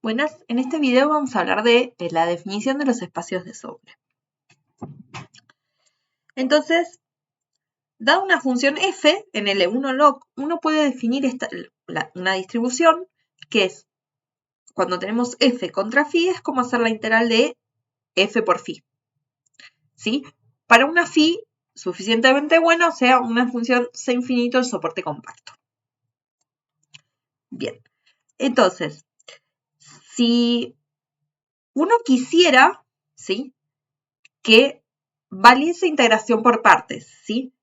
Buenas, en este video vamos a hablar de la definición de los espacios de sobre. Entonces, dada una función f en L1 log, uno puede definir una distribución que es, cuando tenemos f contra phi, es como hacer la integral de f por phi. ¿Sí? Para una phi suficientemente buena, o sea, una función c infinito de soporte compacto. Bien, entonces, si uno quisiera, ¿sí?, que valiese integración por partes, ¿sí?,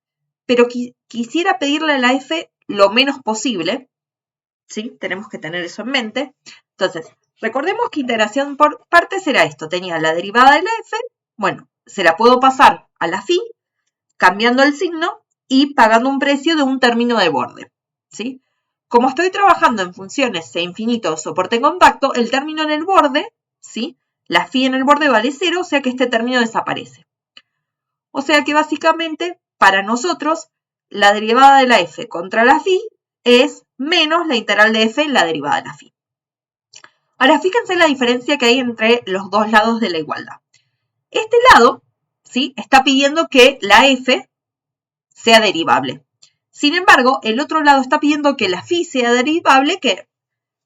pero quisiera pedirle a la f lo menos posible, ¿sí? Tenemos que tener eso en mente. Entonces, recordemos que integración por partes era esto. Tenía la derivada de la f, bueno, se la puedo pasar a la phi, cambiando el signo y pagando un precio de un término de borde, ¿sí? Como estoy trabajando en funciones c infinito soporte compacto, el término en el borde, ¿sí?, la phi en el borde vale 0, o sea que este término desaparece. O sea que básicamente, para nosotros, la derivada de la f contra la phi es menos la integral de f en la derivada de la phi. Ahora, fíjense la diferencia que hay entre los dos lados de la igualdad. Este lado, ¿sí?, está pidiendo que la f sea derivable. Sin embargo, el otro lado está pidiendo que la phi sea derivable, que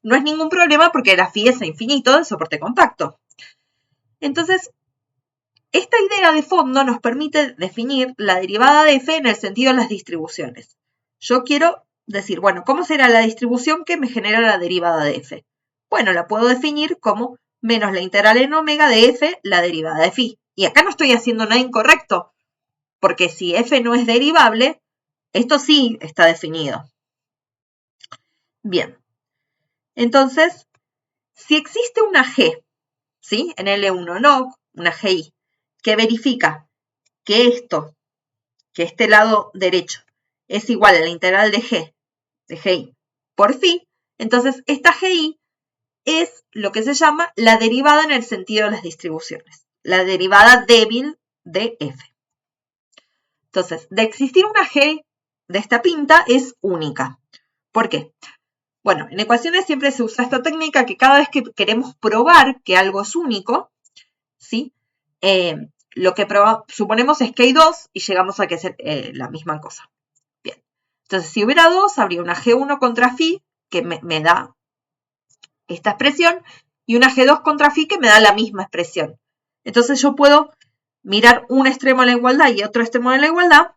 no es ningún problema porque la phi es a infinito de soporte compacto. Entonces, esta idea de fondo nos permite definir la derivada de f en el sentido de las distribuciones. Yo quiero decir, bueno, ¿cómo será la distribución que me genera la derivada de f? Bueno, la puedo definir como menos la integral en omega de f, la derivada de phi. Y acá no estoy haciendo nada incorrecto, porque si f no es derivable, esto sí está definido. Bien, entonces, si existe una g, ¿sí?, en L1 log, una gi, que verifica que este lado derecho es igual a la integral de gi por phi, entonces esta gi es lo que se llama la derivada en el sentido de las distribuciones, la derivada débil de f. Entonces, de existir una g de esta pinta es única. ¿Por qué? Bueno, en ecuaciones siempre se usa esta técnica que cada vez que queremos probar que algo es único, ¿sí?, lo que suponemos es que hay dos y llegamos a que es la misma cosa. Bien, entonces si hubiera dos, habría una G1 contra phi que me da esta expresión y una G2 contra phi que me da la misma expresión. Entonces yo puedo mirar un extremo de la igualdad y otro extremo de la igualdad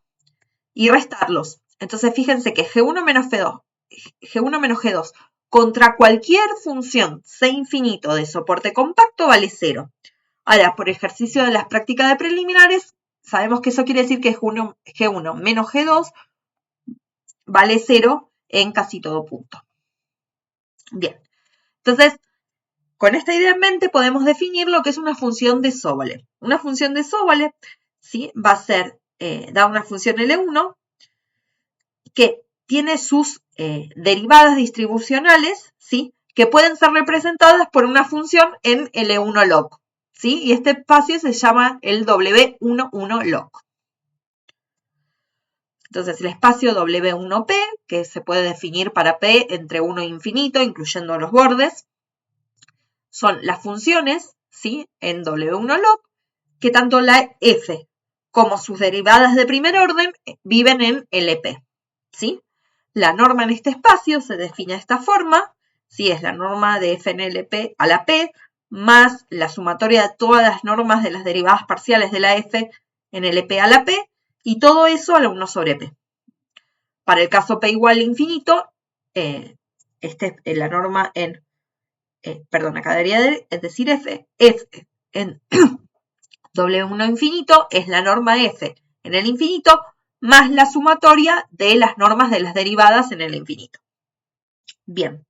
y restarlos. Entonces fíjense que G1 menos G1 menos G2 contra cualquier función c infinito de soporte compacto vale 0. Ahora, por ejercicio de las prácticas de preliminares, sabemos que eso quiere decir que G1 menos G2 vale 0 en casi todo punto. Bien, entonces, con esta idea en mente podemos definir lo que es una función de Sobolev. Una función de Sobolev, ¿sí?, va a ser, da una función L1 que tiene sus derivadas distribucionales, ¿sí?, que pueden ser representadas por una función en L1 log. ¿Sí? Y este espacio se llama el W11 log. Entonces, el espacio W1P, que se puede definir para P entre 1 e infinito, incluyendo los bordes, son las funciones, ¿sí?, en W1 log, que tanto la F como sus derivadas de primer orden viven en LP. ¿Sí? La norma en este espacio se define de esta forma, ¿sí?, es la norma de F en LP a la P, más la sumatoria de todas las normas de las derivadas parciales de la F en LP a la P, y todo eso a la 1 sobre P. Para el caso P igual a infinito, la norma en, acá debería decir F en W1 infinito es la norma F en el infinito, más la sumatoria de las normas de las derivadas en el infinito. Bien.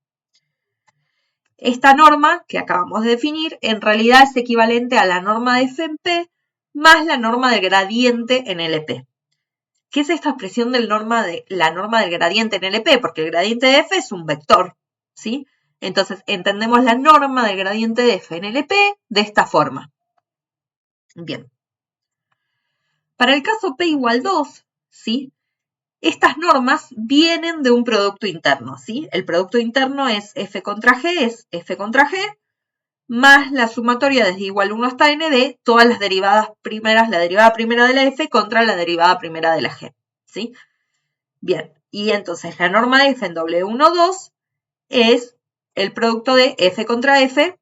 Esta norma que acabamos de definir en realidad es equivalente a la norma de f en P más la norma del gradiente en LP. ¿Qué es esta expresión de la norma del gradiente en LP? Porque el gradiente de f es un vector, ¿sí? Entonces entendemos la norma del gradiente de f en LP de esta forma. Bien. Para el caso P igual 2, ¿sí?, estas normas vienen de un producto interno, ¿sí? El producto interno es f contra g, más la sumatoria desde igual 1 hasta n de todas las derivadas primeras, la derivada primera de la f contra la derivada primera de la g, ¿sí? Bien, y entonces la norma de f en W12 es el producto de f contra f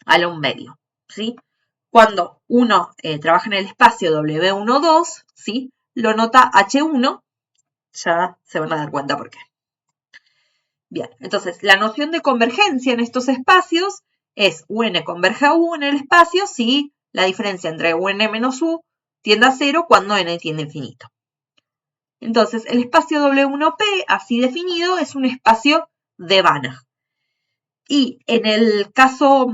a la 1 medio, ¿sí? Cuando uno trabaja en el espacio W12, ¿sí? Lo nota H1, ya se van a dar cuenta por qué. Bien, entonces la noción de convergencia en estos espacios es UN converge a U en el espacio si la diferencia entre UN menos U tiende a 0 cuando n tiende a infinito. Entonces el espacio W1P, así definido, es un espacio de Banach. Y en el caso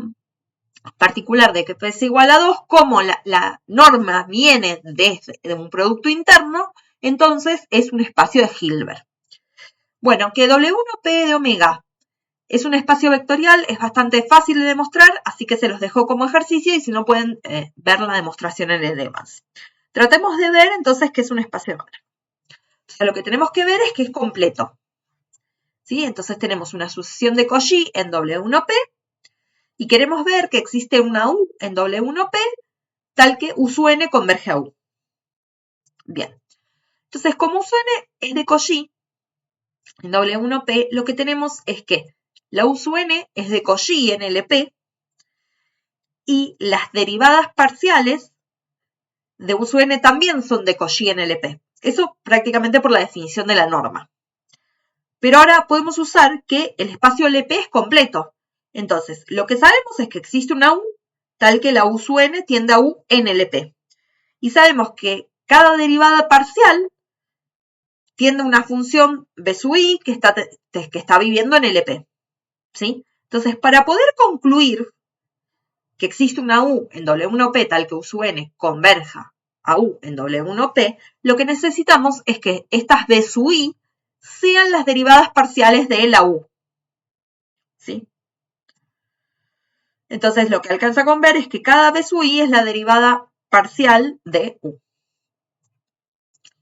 particular de que P es igual a 2, como la norma viene de un producto interno, entonces es un espacio de Hilbert. Bueno, que W1P de omega es un espacio vectorial, es bastante fácil de demostrar, así que se los dejo como ejercicio y si no pueden ver la demostración en el Evans. Tratemos de ver entonces qué es un espacio de Banach. O sea, lo que tenemos que ver es que es completo, ¿sí? Entonces tenemos una sucesión de Cauchy en W1P y queremos ver que existe una U en W1P tal que U sub n converge a U. Bien. Entonces, como U sub n es de Cauchy, en W1P lo que tenemos es que la U sub n es de Cauchy en LP y las derivadas parciales de U sub n también son de Cauchy en LP. Eso prácticamente por la definición de la norma. Pero ahora podemos usar que el espacio LP es completo. Entonces, lo que sabemos es que existe una U tal que la U sub n tiende a U en LP. Y sabemos que cada derivada parcial tiende a una función B sub I que está viviendo en LP. ¿Sí? Entonces, para poder concluir que existe una U en W1P tal que U sub n converja a U en W1P, lo que necesitamos es que estas B sub I sean las derivadas parciales de la U. ¿Sí? Entonces, lo que alcanza con ver es que cada B sub I es la derivada parcial de U.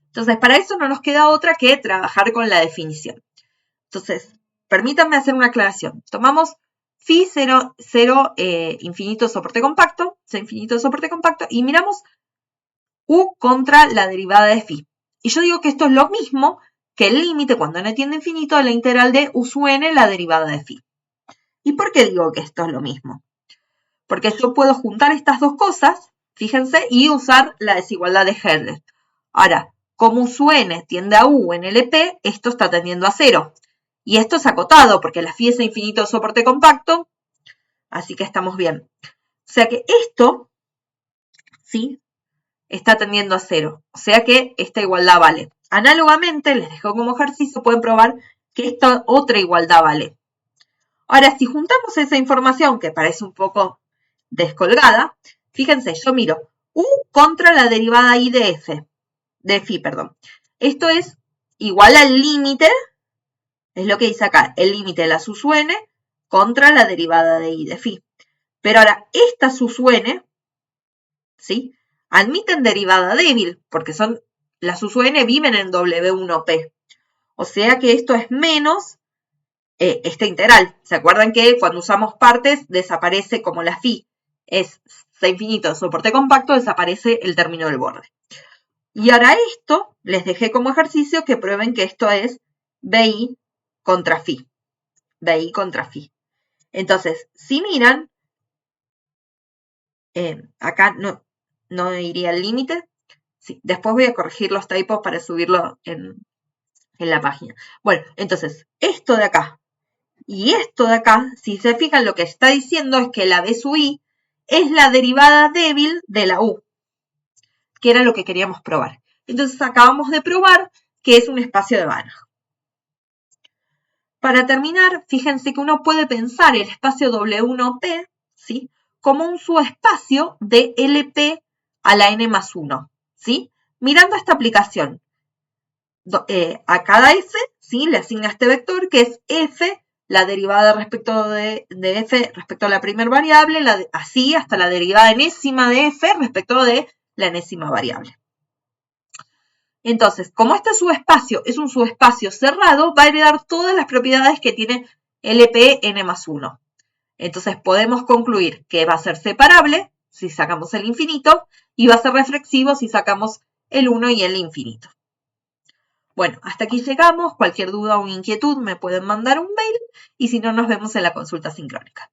Entonces, para eso no nos queda otra que trabajar con la definición. Entonces, permítanme hacer una aclaración. Tomamos phi 0, 0 infinito soporte compacto, C infinito soporte compacto, y miramos U contra la derivada de phi. Y yo digo que esto es lo mismo que el límite cuando n tiende a infinito de la integral de U sub n la derivada de phi. ¿Y por qué digo que esto es lo mismo? Porque yo puedo juntar estas dos cosas, fíjense, y usar la desigualdad de Herder. Ahora, como U sub n tiende a U en LP, esto está tendiendo a 0. Y esto es acotado, porque la phi es infinito de soporte compacto, así que estamos bien. O sea que esto, ¿sí?, está tendiendo a 0. O sea que esta igualdad vale. Análogamente, les dejo como ejercicio, pueden probar que esta otra igualdad vale. Ahora, si juntamos esa información, que parece un poco descolgada, fíjense, yo miro U contra la derivada I de phi, perdón. Esto es igual al límite, es lo que dice acá, el límite de la U sub n contra la derivada de I de phi. Pero ahora, esta U sub n, ¿sí?, admiten derivada débil, porque las U sub n viven en W1P. O sea que esto es menos esta integral. ¿Se acuerdan que cuando usamos partes desaparece como la phi es C infinito de soporte compacto, desaparece el término del borde? Y ahora esto les dejé como ejercicio que prueben que esto es BI contra phi. BI contra phi. Entonces, si miran, acá no iría el límite. Sí, después voy a corregir los typos para subirlo en la página. Bueno, entonces, esto de acá y esto de acá, si se fijan, lo que está diciendo es que la B sub I es la derivada débil de la U, que era lo que queríamos probar. Entonces, acabamos de probar que es un espacio de Banach. Para terminar, fíjense que uno puede pensar el espacio W1P, ¿sí?, como un subespacio de LP a la n más 1, ¿sí? Mirando esta aplicación, a cada f, ¿sí?, le asigna este vector que es f, la derivada respecto de f respecto a la primera variable, así hasta la derivada enésima de f respecto de la enésima variable. Entonces, como este subespacio es un subespacio cerrado, va a heredar todas las propiedades que tiene LP n más 1. Entonces podemos concluir que va a ser separable si sacamos el infinito y va a ser reflexivo si sacamos el 1 y el infinito. Bueno, hasta aquí llegamos. Cualquier duda o inquietud me pueden mandar un mail y si no, nos vemos en la consulta sincrónica.